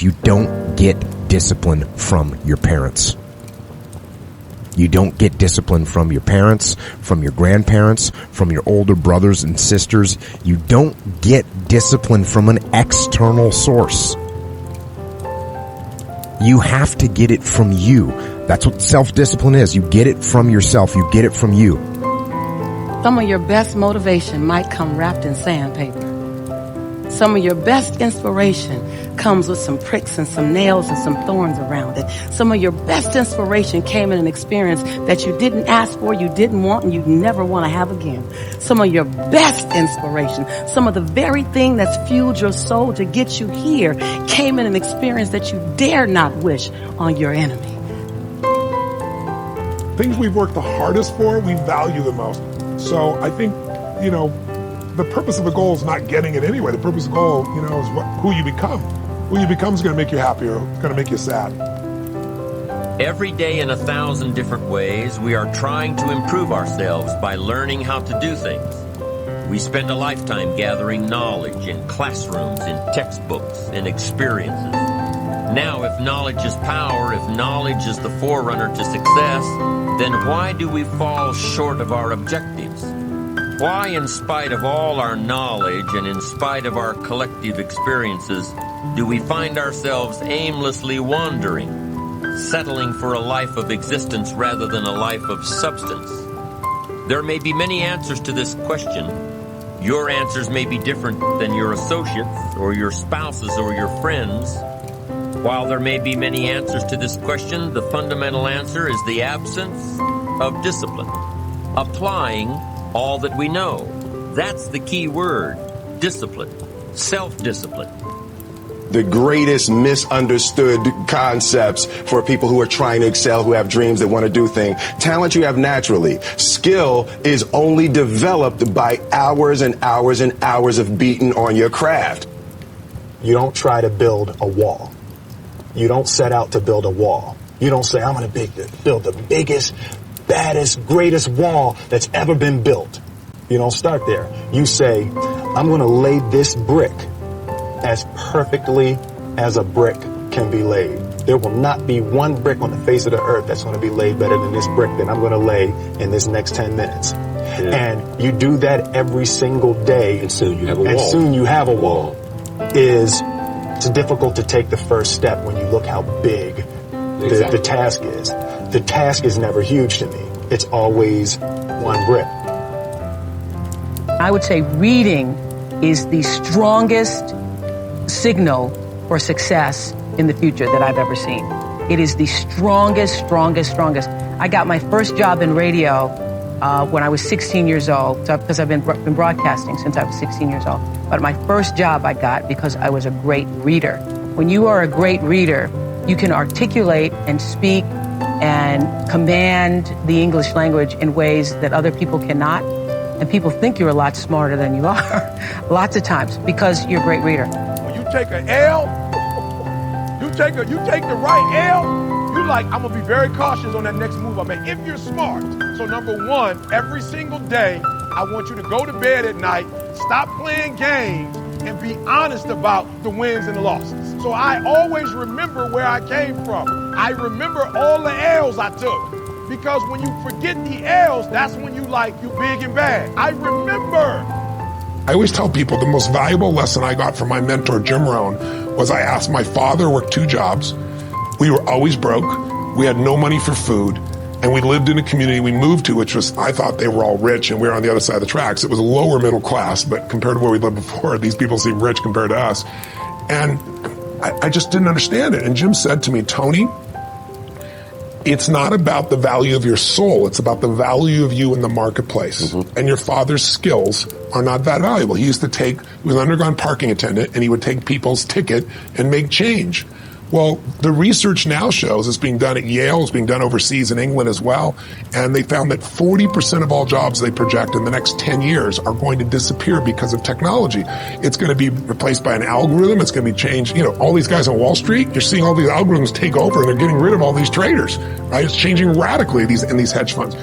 kids. You don't get discipline from your parents. You don't get discipline from your parents, from your grandparents, from your older brothers and sisters. You don't get discipline from an external source. You have to get it from you. That's what self-discipline is. You get it from yourself. You get it from you. Some of your best motivation might come wrapped in sandpaper. Some of your best inspiration comes with some pricks and some nails and some thorns around it. Some of your best inspiration came in an experience that you didn't ask for, you didn't want, and you'd never want to have again. Some of your best inspiration, some of the very thing that's fueled your soul to get you here, came in an experience that you dare not wish on your enemy. Things we've worked the hardest for, we value the most. So I think, the purpose of the goal is not getting it anyway. The purpose of the goal, is who you become. Who you become is going to make you happy or it's going to make you sad. Every day in 1,000 different ways, we are trying to improve ourselves by learning how to do things. We spend a lifetime gathering knowledge in classrooms, in textbooks, in experiences. Now, if knowledge is power, if knowledge is the forerunner to success, then why do we fall short of our objectives? Why, in spite of all our knowledge and in spite of our collective experiences, do we find ourselves aimlessly wandering, settling for a life of existence rather than a life of substance? There may be many answers to this question. Your answers may be different than your associates or your spouses or your friends. While there may be many answers to this question, the fundamental answer is the absence of discipline. Applying all that we know. That's the key word. Discipline. Self-discipline. The greatest misunderstood concepts for people who are trying to excel, who have dreams, that want to do things. Talent you have naturally. Skill is only developed by hours and hours and hours of beating on your craft. You don't try to build a wall. You don't set out to build a wall. You don't say, I'm going to build the biggest, baddest, greatest wall that's ever been built. You don't start there. You say, I'm going to lay this brick as perfectly as a brick can be laid. There will not be one brick on the face of the earth that's going to be laid better than this brick that I'm going to lay in this next 10 minutes. Yeah. And you do that every single day. And soon you have a wall. And soon you have a wall. It's difficult to take the first step when you look how big the task is. The task is never huge to me. It's always one brick. I would say reading is the strongest signal for success in the future that I've ever seen. It is the strongest. I got my first job in radio when I was 16 years old, because I've been broadcasting since I was 16 years old. But my first job I got because I was a great reader. When you are a great reader, you can articulate and speak and command the English language in ways that other people cannot. And people think you're a lot smarter than you are, lots of times, because you're a great reader. When you take an L, you take the right L, you're like, I'm gonna be very cautious on that next move I make. If you're smart. So number one, every single day, I want you to go to bed at night, stop playing games, and be honest about the wins and the losses. So I always remember where I came from. I remember all the L's I took. Because when you forget the L's, that's when you big and bad. I remember. I always tell people the most valuable lesson I got from my mentor, Jim Rohn, was I asked my father, worked 2 jobs. We were always broke. We had no money for food. And we lived in a community we moved to, which was, I thought they were all rich and we were on the other side of the tracks. It was a lower middle class, but compared to where we lived before, these people seem rich compared to us. And I just didn't understand it. And Jim said to me, Tony, it's not about the value of your soul. It's about the value of you in the marketplace. Mm-hmm. And your father's skills are not that valuable. He was an underground parking attendant, and he would take people's ticket and make change. Well, the research now shows, it's being done at Yale, it's being done overseas in England as well, and they found that 40% of all jobs they project in the next 10 years are going to disappear because of technology. It's going to be replaced by an algorithm, it's going to be changed. All these guys on Wall Street, you're seeing all these algorithms take over and they're getting rid of all these traders, right? It's changing radically in these hedge funds.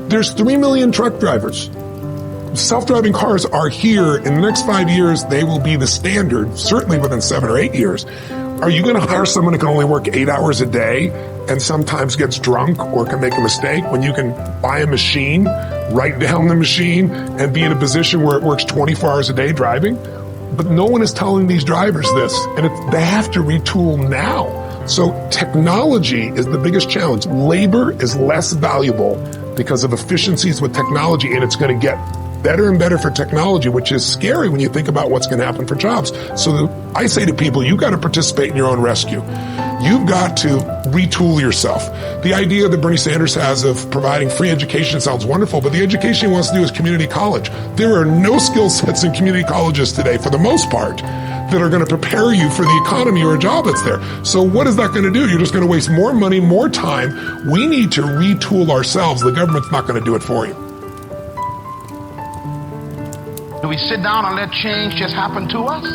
There's 3 million truck drivers. Self-driving cars are here. In the next 5 years, they will be the standard, certainly within 7 or 8 years. Are you going to hire someone who can only work 8 hours a day and sometimes gets drunk or can make a mistake when you can buy a machine, write down the machine, and be in a position where it works 24 hours a day driving? But no one is telling these drivers this, and they have to retool now. So technology is the biggest challenge. Labor is less valuable because of efficiencies with technology, and it's going to get better and better for technology, which is scary when you think about what's going to happen for jobs. So I say to people, you got to participate in your own rescue. You've got to retool yourself. The idea that Bernie Sanders has of providing free education sounds wonderful, but the education he wants to do is community college. There are no skill sets in community colleges today, for the most part, that are going to prepare you for the economy or a job that's there. So what is that going to do? You're just going to waste more money, more time. We need to retool ourselves. The government's not going to do it for you. Do we sit down and let change just happen to us?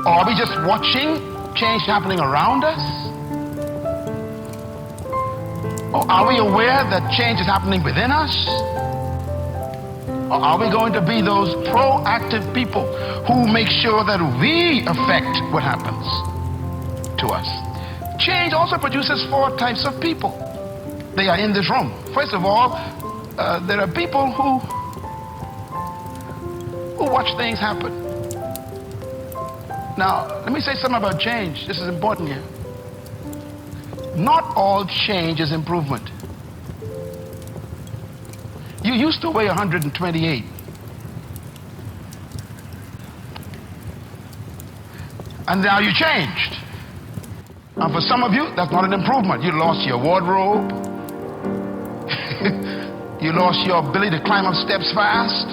Or are we just watching change happening around us? Or are we aware that change is happening within us? Or are we going to be those proactive people who make sure that we affect what happens to us? Change also produces 4 types of people. They are in this room. First of all, there are people who watch things happen. Now, let me say something about change. This is important here. Not all change is improvement. You used to weigh 128. And now you changed. And for some of you, that's not an improvement. You lost your wardrobe. You lost your ability to climb up steps fast.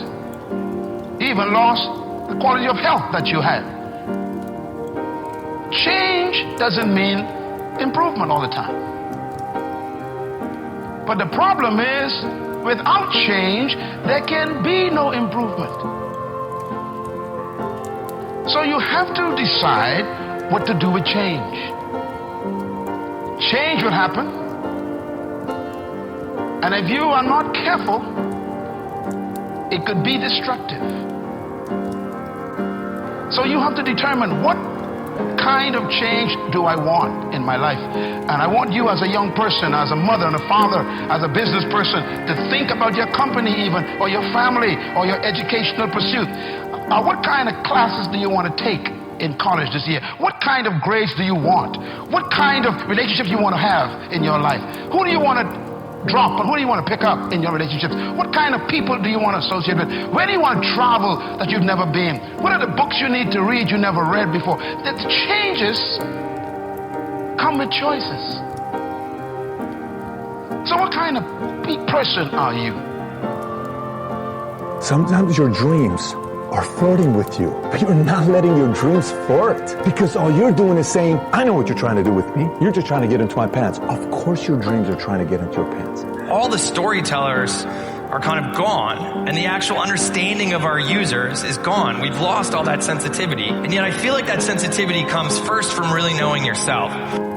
You even lost the quality of health that you had. Change doesn't mean improvement all the time. But the problem is, without change, there can be no improvement. So you have to decide what to do with change. Change will happen. And if you are not careful, it could be destructive. So you have to determine, what kind of change do I want in my life? And I want you as a young person, as a mother and a father, as a business person, to think about your company even, or your family, or your educational pursuit. What kind of classes do you want to take in college this year? What kind of grades do you want? What kind of relationships you want to have in your life? Who do you want to drop and who do you want to pick up in your relationships? What kind of people do you want to associate with? Where do you want to travel that you've never been? What are the books you need to read you never read before? The changes come with choices. So what kind of person are you? Sometimes your dreams are flirting with you, but you're not letting your dreams flirt, because all you're doing is saying, I know what you're trying to do with me. You're just trying to get into my pants. Of course your dreams are trying to get into your pants. All the storytellers are kind of gone, and the actual understanding of our users is gone. We've lost all that sensitivity, and yet I feel like that sensitivity comes first from really knowing yourself.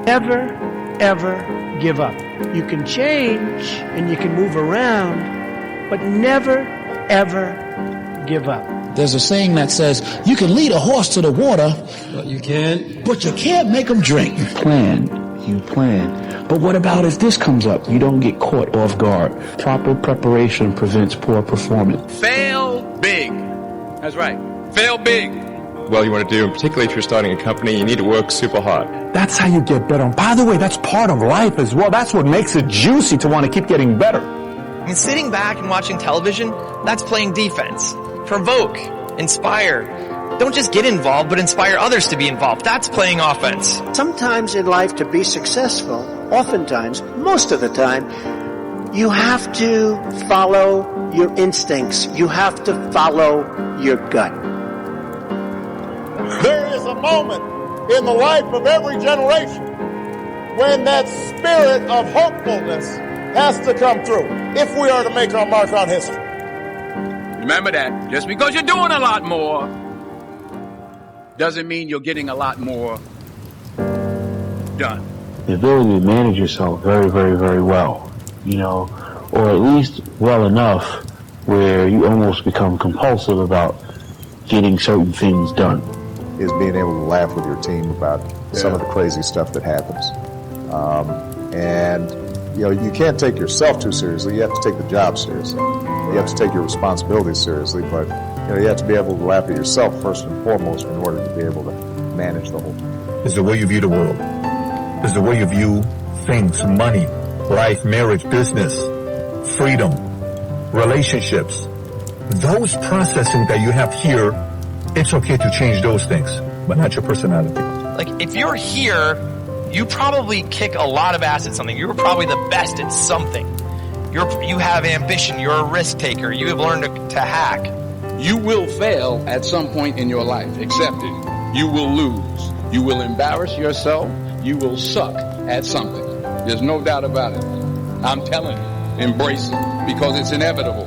Never, ever give up. You can change and you can move around, but never, ever give up. There's a saying that says, you can lead a horse to the water, but you can't make him drink. You plan. But what about if this comes up? You don't get caught off guard. Proper preparation prevents poor performance. Fail big. That's right. Fail big. Well, you want to do, particularly if you're starting a company, you need to work super hard. That's how you get better. And by the way, that's part of life as well. That's what makes it juicy to want to keep getting better. I mean, sitting back and watching television, that's playing defense. Provoke, inspire. Don't just get involved, but inspire others to be involved. That's playing offense. Sometimes in life, to be successful, oftentimes, most of the time, you have to follow your instincts. You have to follow your gut. There is a moment in the life of every generation when that spirit of hopefulness has to come through if we are to make our mark on history. Remember that. Just because you're doing a lot more doesn't mean you're getting a lot more done. The ability to manage yourself very, very, very well, or at least well enough where you almost become compulsive about getting certain things done. is being able to laugh with your team about some of the crazy stuff that happens. And, you know, you can't take yourself too seriously. You have to take the job seriously. You have to take your responsibilities seriously, but, you know, you have to be able to laugh at yourself first and foremost in order to be able to manage the whole thing. It's the way you view the world. It's the way you view things, money, life, marriage, business, freedom, relationships. Those processing that you have here, it's okay to change those things, but not your personality. Like, if you're here, you probably kick a lot of ass at something. You're probably the best at something. You have ambition. You're a risk taker. You have learned to hack. You will fail at some point in your life. Accept it. You will lose. You will embarrass yourself. You will suck at something. There's no doubt about it. I'm telling you, embrace it because it's inevitable.